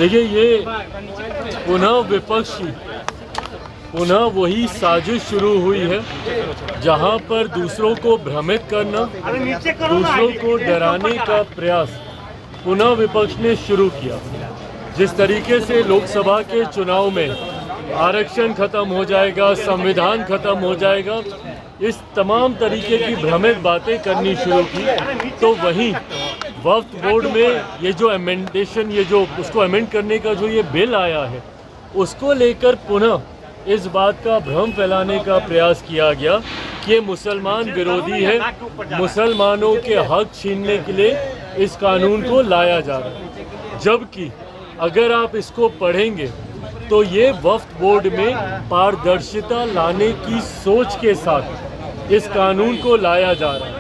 देखिए, ये पुनः विपक्ष की पुनः वही साजिश शुरू हुई है जहां पर दूसरों को भ्रमित करना, दूसरों को डराने का प्रयास पुनः विपक्ष ने शुरू किया। जिस तरीके से लोकसभा के चुनाव में आरक्षण खत्म हो जाएगा, संविधान खत्म हो जाएगा, इस तमाम तरीके की भ्रमित बातें करनी शुरू की, तो वहीं वक्फ बोर्ड में ये जो अमेंडेशन, ये जो उसको अमेंड करने का जो ये बिल आया है, उसको लेकर पुनः इस बात का भ्रम फैलाने का प्रयास किया गया कि ये मुसलमान विरोधी है, मुसलमानों के हक छीनने के लिए इस कानून को लाया जा रहा है। जबकि अगर आप इसको पढ़ेंगे तो ये वक्फ बोर्ड में पारदर्शिता लाने की सोच के साथ इस कानून को लाया जा रहा है।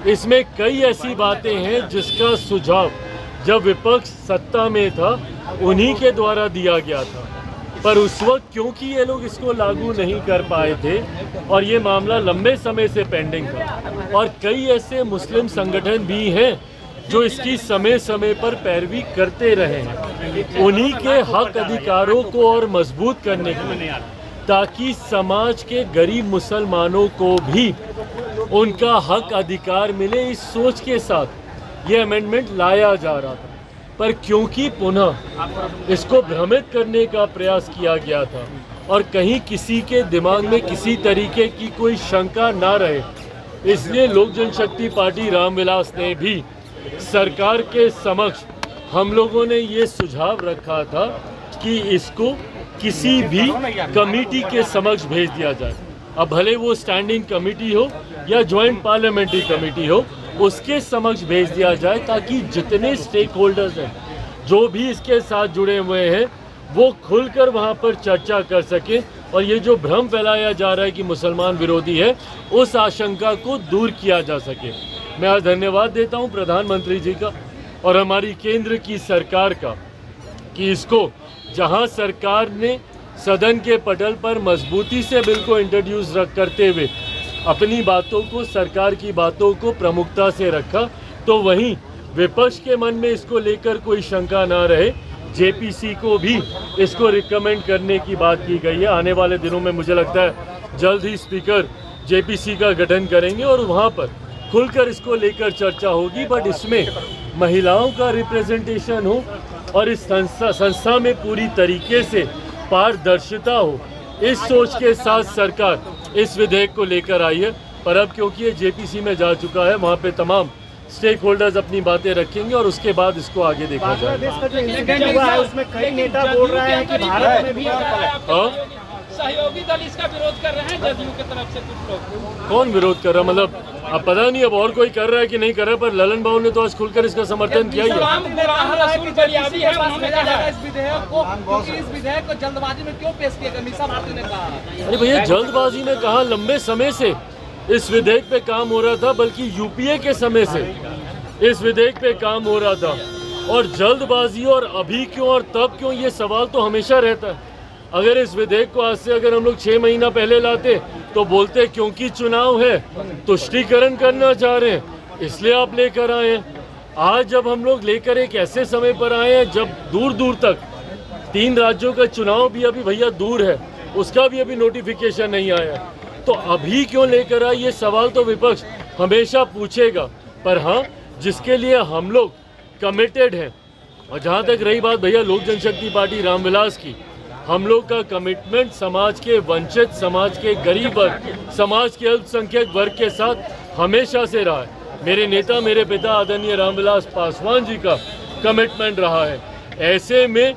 इसमें कई ऐसी बातें हैं जिसका सुझाव जब विपक्ष सत्ता में था उन्हीं के द्वारा दिया गया था, पर उस वक्त क्योंकि ये लोग इसको लागू नहीं कर पाए थे और ये मामला लंबे समय से पेंडिंग था, और कई ऐसे मुस्लिम संगठन भी हैं जो इसकी समय समय पर पैरवी करते रहे हैं, उन्हीं के हक अधिकारों को और मजबूत करने के लिए, ताकि समाज के गरीब मुसलमानों को भी उनका हक अधिकार मिले, इस सोच के साथ ये अमेंडमेंट लाया जा रहा था। पर क्योंकि पुनः इसको भ्रमित करने का प्रयास किया गया था और कहीं किसी के दिमाग में किसी तरीके की कोई शंका ना रहे, इसलिए लोक जनशक्ति पार्टी रामविलास ने भी सरकार के समक्ष, हम लोगों ने ये सुझाव रखा था कि इसको किसी भी कमेटी के समक्ष भेज दिया जाए। अब भले वो स्टैंडिंग कमेटी हो या ज्वाइंट पार्लियामेंट्री कमेटी हो, उसके समक्ष भेज दिया जाए, ताकि जितने स्टेक होल्डर्स हैं, जो भी इसके साथ जुड़े हुए हैं, वो खुलकर वहाँ पर चर्चा कर सकें और ये जो भ्रम फैलाया जा रहा है कि मुसलमान विरोधी है, उस आशंका को दूर किया जा सके। मैं आज धन्यवाद देता हूँ प्रधानमंत्री जी का और हमारी केंद्र की सरकार का कि इसको जहाँ सरकार ने सदन के पटल पर मजबूती से बिल को इंट्रोड्यूस करते हुए अपनी बातों को, सरकार की बातों को प्रमुखता से रखा, तो वहीं विपक्ष के मन में इसको लेकर कोई शंका ना रहे, जेपीसी को भी इसको रिकमेंड करने की बात की गई है। आने वाले दिनों में मुझे लगता है जल्द ही स्पीकर जेपीसी का गठन करेंगे और वहाँ पर खुलकर इसको लेकर चर्चा होगी, बट इसमें महिलाओं का रिप्रेजेंटेशन हो और इस संस्था में पूरी तरीके से पारदर्शिता हो, इस सोच के साथ सरकार इस विधेयक को लेकर आई है। पर अब क्योंकि ये जेपीसी में जा चुका है, वहाँ पे तमाम स्टेक होल्डर्स अपनी बातें रखेंगे और उसके बाद इसको आगे देखा जाएगा। बांग्लादेश का जो इंसिडेंट हुआ है उसमें कई नेता बोल रहे हैं कि भारत में भी सहयोगी दल इसका विरोध कर रहे हैं, जदयू की तरफ से कुछ लोग। कौन विरोध कर रहा है? मतलब अब पता नहीं अब और कोई कर रहा है कि नहीं कर रहा है, पर ललन बाबू ने तो आज खुलकर इसका समर्थन किया ही है। इस विधेयक को जल्दबाजी में क्यों पेश किया? मीसा भारती ने कहा। अरे भैया, जल्दबाजी में कहा, लंबे समय से इस विधेयक पे काम हो रहा था, बल्कि यूपीए के समय से इस विधेयक पे काम हो रहा था, और जल्दबाजी और अभी क्यों और तब क्यों, ये सवाल तो हमेशा रहता है। अगर इस विधेयक को आज से अगर हम लोग 6 महीना पहले लाते तो बोलते क्योंकि चुनाव है, तुष्टीकरण करना चाह रहे हैं इसलिए आप लेकर आए हैं। आज जब हम लोग लेकर एक ऐसे समय पर आए हैं जब दूर दूर तक 3 राज्यों का चुनाव भी अभी भैया दूर है, उसका भी अभी नोटिफिकेशन नहीं आया, तो अभी क्यों लेकर आए, ये सवाल तो विपक्ष हमेशा पूछेगा। पर हाँ, जिसके लिए हम लोग कमिटेड हैं, और जहाँ तक रही बात भैया लोक जनशक्ति पार्टी रामविलास की, हम लोग का कमिटमेंट समाज के वंचित, समाज के गरीब वर्ग, समाज के अल्पसंख्यक वर्ग के साथ हमेशा से रहा है। मेरे नेता, मेरे पिता आदरणीय रामविलास पासवान जी का कमिटमेंट रहा है। ऐसे में